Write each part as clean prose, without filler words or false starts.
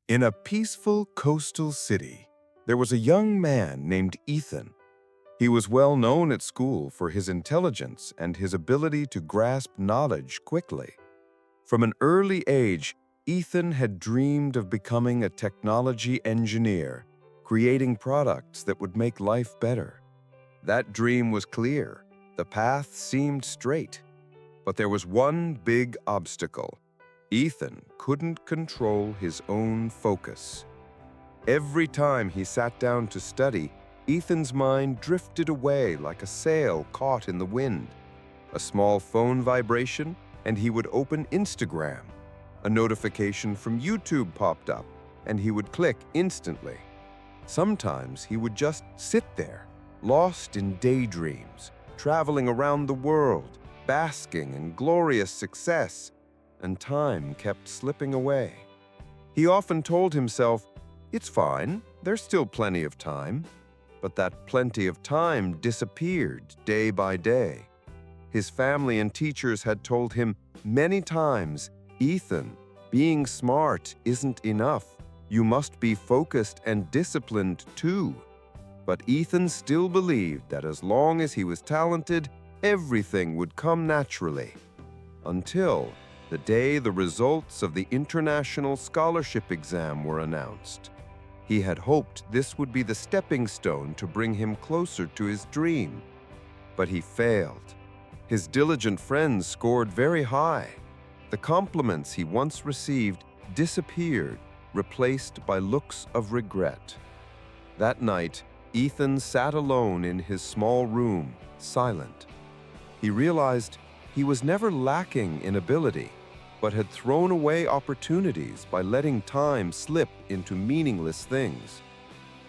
In a peaceful coastal city, there was a young man named Ethan. He was well known at school for his intelligence and his ability to grasp knowledge quickly. From an early age, Ethan had dreamed of becoming a technology engineer, creating products that would make life better. That dream was clear. The path seemed straight. But there was one big obstacle. Ethan couldn't control his own focus. Every time he sat down to study, Ethan's mind drifted away like a sail caught in the wind. A small phone vibration, and he would open Instagram. A notification from YouTube popped up, and he would click instantly. Sometimes he would just sit there, lost in daydreams, traveling around the world, basking in glorious success, and time kept slipping away. He often told himself, "It's fine, there's still plenty of time." But that plenty of time disappeared day by day. His family and teachers had told him many times, "Ethan, being smart isn't enough. You must be focused and disciplined too." But Ethan still believed that as long as he was talented, everything would come naturally. Until the day the results of the International Scholarship Exam were announced. He had hoped this would be the stepping stone to bring him closer to his dream. But he failed. His diligent friends scored very high. The compliments he once received disappeared, replaced by looks of regret. That night, Ethan sat alone in his small room, silent. He realized he was never lacking in ability, but had thrown away opportunities by letting time slip into meaningless things.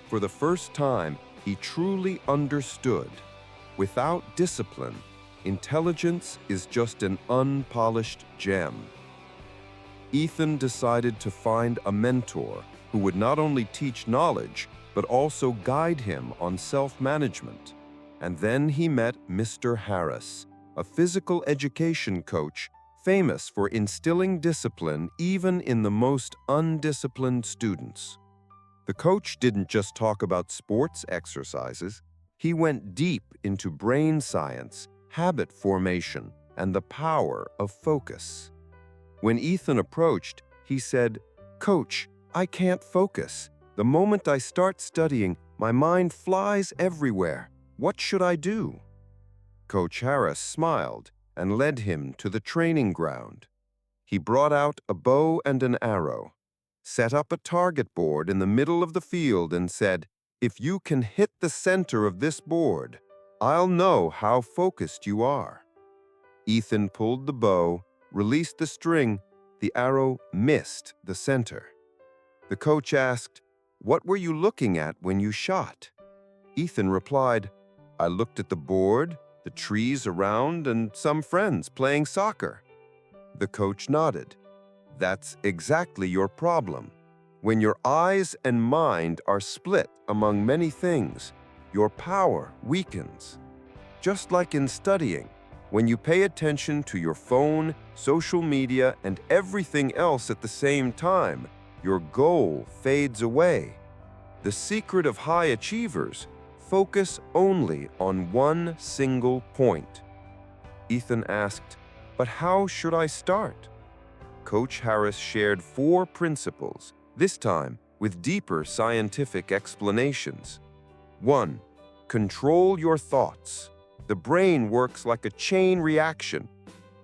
For the first time, he truly understood. Without discipline, intelligence is just an unpolished gem. Ethan decided to find a mentor who would not only teach knowledge, but also guide him on self-management. And then he met Mr. Harris, a physical education coach famous for instilling discipline even in the most undisciplined students. The coach didn't just talk about sports exercises. He went deep into brain science, habit formation, and the power of focus. When Ethan approached, he said, "Coach, I can't focus. The moment I start studying, my mind flies everywhere. What should I do?" Coach Harris smiled and led him to the training ground. He brought out a bow and an arrow, set up a target board in the middle of the field, and said, "If you can hit the center of this board, I'll know how focused you are." Ethan pulled the bow, released the string. The arrow missed the center. The coach asked, "What were you looking at when you shot?" Ethan replied, "I looked at the board, the trees around, and some friends playing soccer." The coach nodded. "That's exactly your problem. When your eyes and mind are split among many things, your power weakens. Just like in studying, when you pay attention to your phone, social media, and everything else at the same time, your goal fades away. The secret of high achievers: focus only on one single point." Ethan asked, "But how should I start?" Coach Harris shared 4 principles, this time with deeper scientific explanations. 1. Control your thoughts. The brain works like a chain reaction.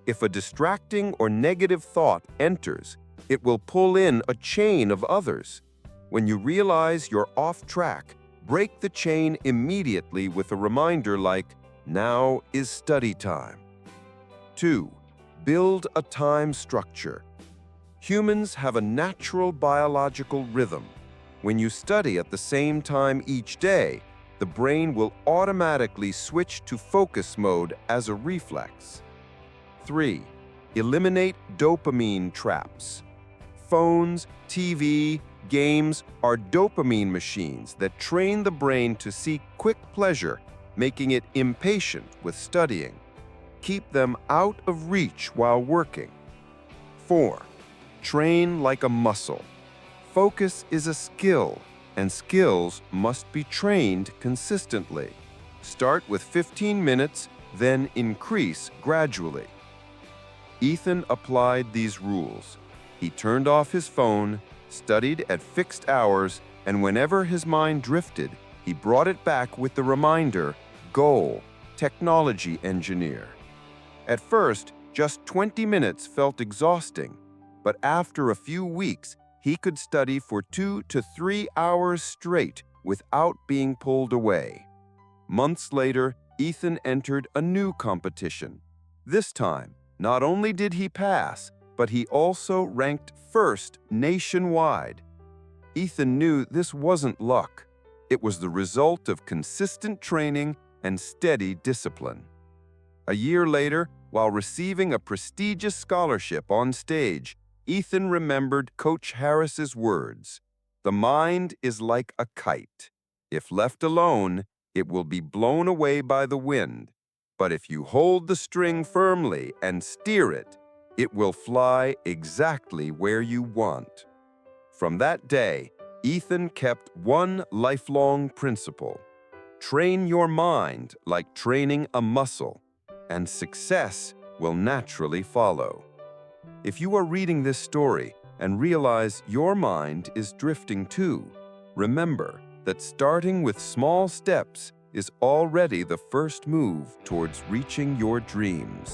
If a distracting or negative thought enters, it will pull in a chain of others. When you realize you're off track, break the chain immediately with a reminder like, "Now is study time." 2. Build a time structure. Humans have a natural biological rhythm. When you study at the same time each day, the brain will automatically switch to focus mode as a reflex. 3. Eliminate dopamine traps. Phones, TV, games are dopamine machines that train the brain to seek quick pleasure, making it impatient with studying. Keep them out of reach while working. 4. Train like a muscle. Focus is a skill, and skills must be trained consistently. Start with 15 minutes, then increase gradually. Ethan applied these rules. He turned off his phone, studied at fixed hours, and whenever his mind drifted, he brought it back with the reminder, goal, technology engineer. At first, just 20 minutes felt exhausting, but after a few weeks, he could study for 2 to 3 hours straight without being pulled away. Months later, Ethan entered a new competition. This time, not only did he pass, but he also ranked first nationwide. Ethan knew this wasn't luck. It was the result of consistent training and steady discipline. A year later, while receiving a prestigious scholarship on stage, Ethan remembered Coach Harris's words, "The mind is like a kite. If left alone, it will be blown away by the wind. But if you hold the string firmly and steer it, it will fly exactly where you want." From that day, Ethan kept one lifelong principle. Train your mind like training a muscle, and success will naturally follow. If you are reading this story and realize your mind is drifting too, remember that starting with small steps is already the first move towards reaching your dreams.